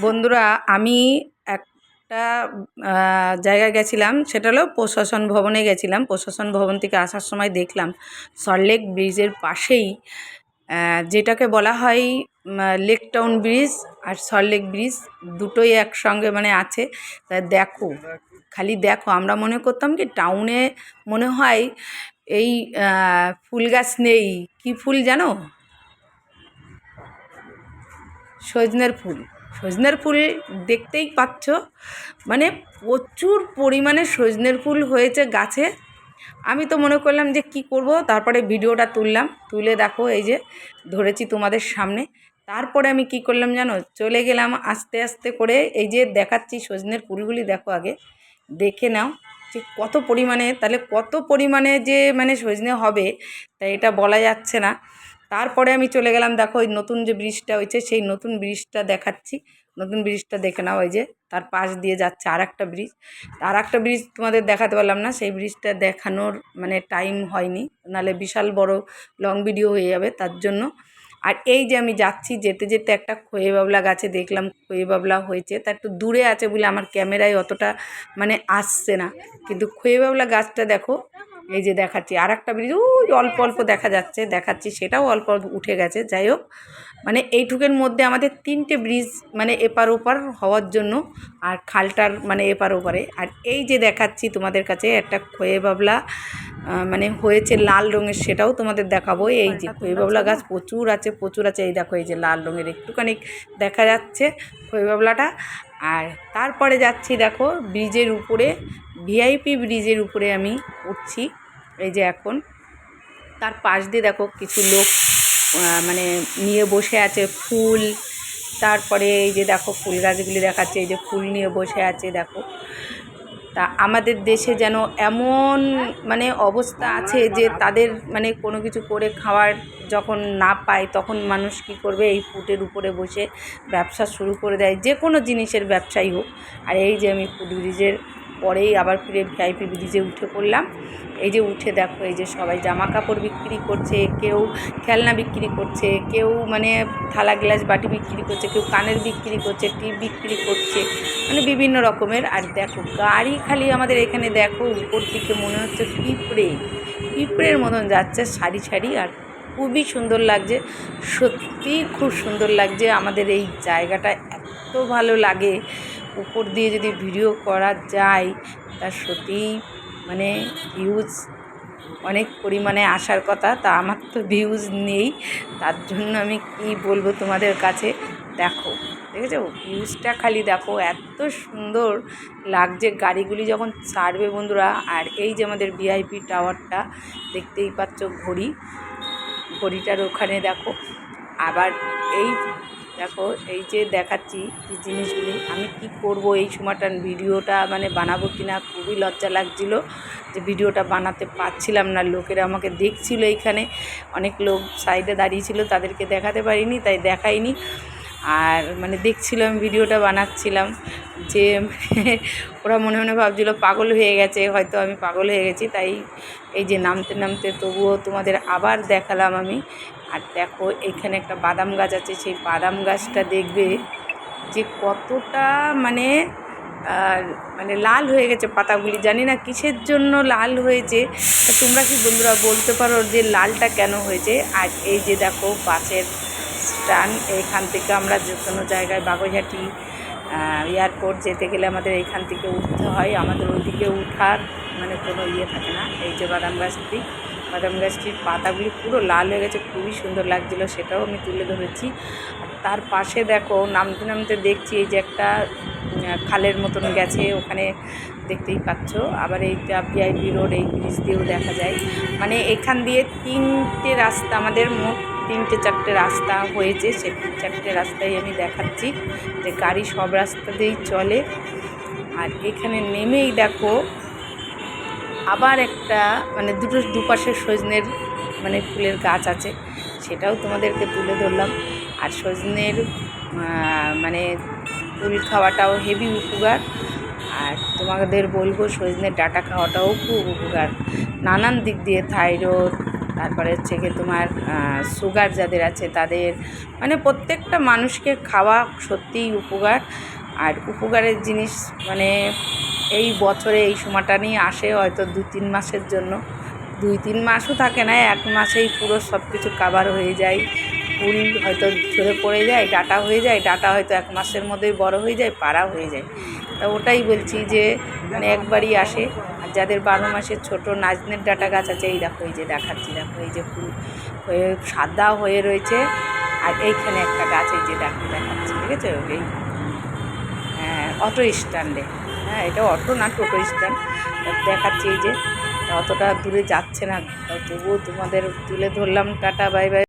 বন্ধুরা, আমি একটা জায়গায় গেছিলাম, সেটা হলো প্রশাসন ভবনে গেছিলাম। প্রশাসন ভবন থেকে আসার সময় দেখলাম সল্টলেক ব্রিজের পাশেই যেটাকে বলা হয় লেক টাউন ব্রিজ আর সল্টলেক ব্রিজ, দুটোই একসঙ্গে মানে আছে। তা দেখো, খালি দেখো, আমরা মনে করতাম কি টাউনে মনে হয় এই ফুল গাছ নেই। কী ফুল জানো? সজনের ফুল। সজনের ফুল দেখতেই পাচ্ছ, মানে প্রচুর পরিমাণে সজনের ফুল হয়েছে গাছে। আমি তো মনে করলাম যে কি করব, তারপরে ভিডিওটা তুললাম, তুলে দেখো এই যে ধরেছি তোমাদের সামনে। তারপরে আমি কি করলাম জানো, চলে গেলাম আস্তে আস্তে করে, এই যে দেখাচ্ছি সজনের ফুলগুলি দেখো, আগে দেখে নাও যে কত পরিমাণে, তাহলে কত পরিমাণে যে মানে সজনে হবে তাই এটা বলা যাচ্ছে না। তারপরে আমি চলে গেলাম, দেখো ওই নতুন যে ব্রিজটা হয়েছে সেই নতুন ব্রিজটা দেখাচ্ছি। নতুন ব্রিজটা দেখে নাও, ওই যে তার পাশ দিয়ে যাচ্ছে আর একটা ব্রিজ। আর একটা ব্রিজ তোমাদের দেখাতে পারলাম না, সেই ব্রিজটা দেখানোর মানে টাইম হয়নি, নাহলে বিশাল বড় লং ভিডিও হয়ে যাবে, তার জন্য। আর এই যে আমি যাচ্ছি, যেতে যেতে একটা খয়ে বাবলা গাছে দেখলাম খয়ে বাবলা হয়েছে, তা একটু দূরে আছে বলে আমার ক্যামেরায় অতটা মানে আসছে না, কিন্তু খয়ে বাবলা গাছটা দেখো। এই যে দেখাচ্ছি আর একটা ব্রিজ, ওই অল্প অল্প দেখা যাচ্ছে, দেখাচ্ছি সেটাও অল্প অল্প উঠে গেছে। যাই হোক, মানে এইটুকের মধ্যে আমাদের 3টে ব্রিজ মানে এপার ওপার হওয়ার জন্য, আর খালটার মানে এপার ওপারে। আর এই যে দেখাচ্ছি তোমাদের কাছে একটা খয়ে বাবলা মানে হয়েছে লাল রঙের, সেটাও তোমাদের দেখাবো। এই যে খয়ে বাবলা গাছ প্রচুর আছে, প্রচুর আছে। এই দেখো, এই যে লাল রঙের একটুখানি দেখা যাচ্ছে খয়ে বাবলাটা। আর তারপরে যাচ্ছি দেখো ব্রিজের উপরে, ভিআইপি ব্রিজের উপরে আমি উঠছি। এই যে এখন তার পাশ দিয়ে দেখো কিছু লোক মানে নিয়ে বসে আছে ফুল। তারপরে এই যে দেখো ফুল গাছগুলি দেখাচ্ছে, এই যে ফুল নিয়ে বসে আছে দেখো। তা আমাদের দেশে যেন এমন মানে অবস্থা আছে যে তাদের মানে কোনো কিছু করে খাওয়ার যখন না পায়, তখন মানুষ কী করবে, এই ফুটের উপরে বসে ব্যবসা শুরু করে দেয়, যে কোনো জিনিসের ব্যবসাই হোক। আর এই যে আমি ফুট ব্রিজের পরেই আবার ফিরে ভিআইপি ব্রিজে উঠে পড়লাম। এই যে উঠে দেখো, এই যে সবাই জামা কাপড় বিক্রি করছে, কেউ খেলনা বিক্রি করছে, কেউ মানে থালা গ্লাস বাটি বিক্রি করছে, কেউ কানের বিক্রি করছে, টিপ বিক্রি করছে, মানে বিভিন্ন রকমের। আর দেখো গাড়ি খালি আমাদের এখানে দেখো, উপর দিকে মনে হচ্ছে পিঁপড়ের মতন যাচ্ছে সারি সারি। আর খুবই সুন্দর লাগছে, সত্যিই খুব সুন্দর লাগছে। আমাদের এই জায়গাটা এত ভালো লাগে, উপর দিয়ে যদি ভিডিও করা যায় তার সত্যিই মানে ভিউজ অনেক পরিমাণে আসার কথা। তা আমার তো ভিউজ নেই, তার জন্য আমি কি বলবো তোমাদের কাছে। দেখো, দেখেছো ভিউজটা খালি দেখো, এত সুন্দর লাগছে গাড়িগুলি যখন ছাড়বে বন্ধুরা। আর এই যে আমাদের ভিআইপি টাওয়ারটা দেখতেই পাচ্ছ, ঘড়িটার ওখানে দেখো। আবার এই দেখো, এই যে দেখাচ্ছি যে জিনিসগুলি, আমি কি করব এই সময়টার ভিডিওটা মানে বানাবো কিনা খুবই লজ্জা লাগছিল, যে ভিডিওটা বানাতে পারছিলাম না। লোকেরা আমাকে দেখছিল, এইখানে অনেক লোক সাইডে দাঁড়িয়েছিল, তাদেরকে দেখাতে পারিনি, তাই দেখাইনি। আর মানে দেখছিলাম ভিডিওটা বানাচ্ছিলাম, যে মানে ওরা মনে মনে ভাবছিল পাগল হয়ে গেছে, হয়তো আমি পাগল হয়ে গেছি। তাই এই যে নামতে নামতে তবুও তোমাদের আবার দেখালাম আমি। আর দেখো এখানে একটা বাদাম গাছ আছে, সেই বাদাম গাছটা দেখবে যে কতটা মানে মানে লাল হয়ে গেছে পাতাগুলি, জানি না কিসের জন্য লাল হয়েছে। তোমরা কি বন্ধুরা বলতে পারো যে লালটা কেন হয়েছে? আর এই যে দেখো বাসের স্ট্যান্ড, এইখান থেকে আমরা যে কোনো জায়গায় বাগুইআটি এয়ারপোর্ট যেতে গেলে আমাদের এইখান থেকে উঠতে হয়, আমাদের ওইদিকে উঠার মানে কোনো ইয়ে থাকে না। এই যে বাদাম গাছটির পাতাগুলি পুরো লাল হয়ে গেছে, খুবই সুন্দর লাগছিলো, সেটাও আমি তুলে ধরেছি। তার পাশে দেখো নামতে নামতে দেখছি এই যে একটা খালের মতন গেছে, ওখানে দেখতেই পাচ্ছ। আবার এইটা ভিআইপি রোড, এই ব্রিজ দিয়েও দেখা যায়। মানে এখান দিয়ে 3টে রাস্তা, আমাদের মোট 3-4টে রাস্তা হয়েছে, সেই 4টে রাস্তায় আমি দেখাচ্ছি যে গাড়ি সব রাস্তাতেই চলে। আর এখানে নেমেই দেখো আবার একটা মানে দুপাশে সজনের মানে ফুলের গাছ আছে, সেটাও তোমাদেরকে তুলে ধরলাম। আর সজনের মানে ফুল খাওয়াটাও হেভি উপকার। আর তোমাদের বলবো সজনের ডাঁটা খাওয়াটাও খুব উপকার, নানান দিক দিয়ে, থাইরয়েড, তারপরে হচ্ছে গিয়ে তোমার সুগার যাদের আছে তাদের, মানে প্রত্যেকটা মানুষকে খাওয়া সত্যিই উপকার। আর উপকারের জিনিস মানে এই বছরে এই সময়টা নিয়ে আসে হয়তো 2-3 মাসের জন্য, 2-3 মাসও থাকে না, 1 মাসেই পুরো সব কিছু কাভার হয়ে যায়। ফুল হয়তো ঝরে পড়ে যায়, ডাঁটা হয়ে যায়, ডাঁটা হয়তো 1 মাসের মধ্যেই বড় হয়ে যায়, পাড়া হয়ে যায়। তা ওটাই বলছি যে মানে একবারই আসে। আর যাদের 12 মাসের ছোটো নাজনের ডাঁটা গাছ আছে, এই দেখো এই যে দেখাচ্ছি, দেখো এই যে ফুল হয়ে সাদা হয়ে রয়েছে। আর এইখানে একটা গাছ এই যে দেখো দেখাচ্ছি, ঠিক আছে, এই অটো স্ট্যান্ডে, হ্যাঁ এটা অটো না টোটো স্ট্যান্ড দেখাচ্ছি। এই যে অতটা দূরে যাচ্ছে না, তবুও তোমাদের তুলে ধরলাম। Tata, bye bye.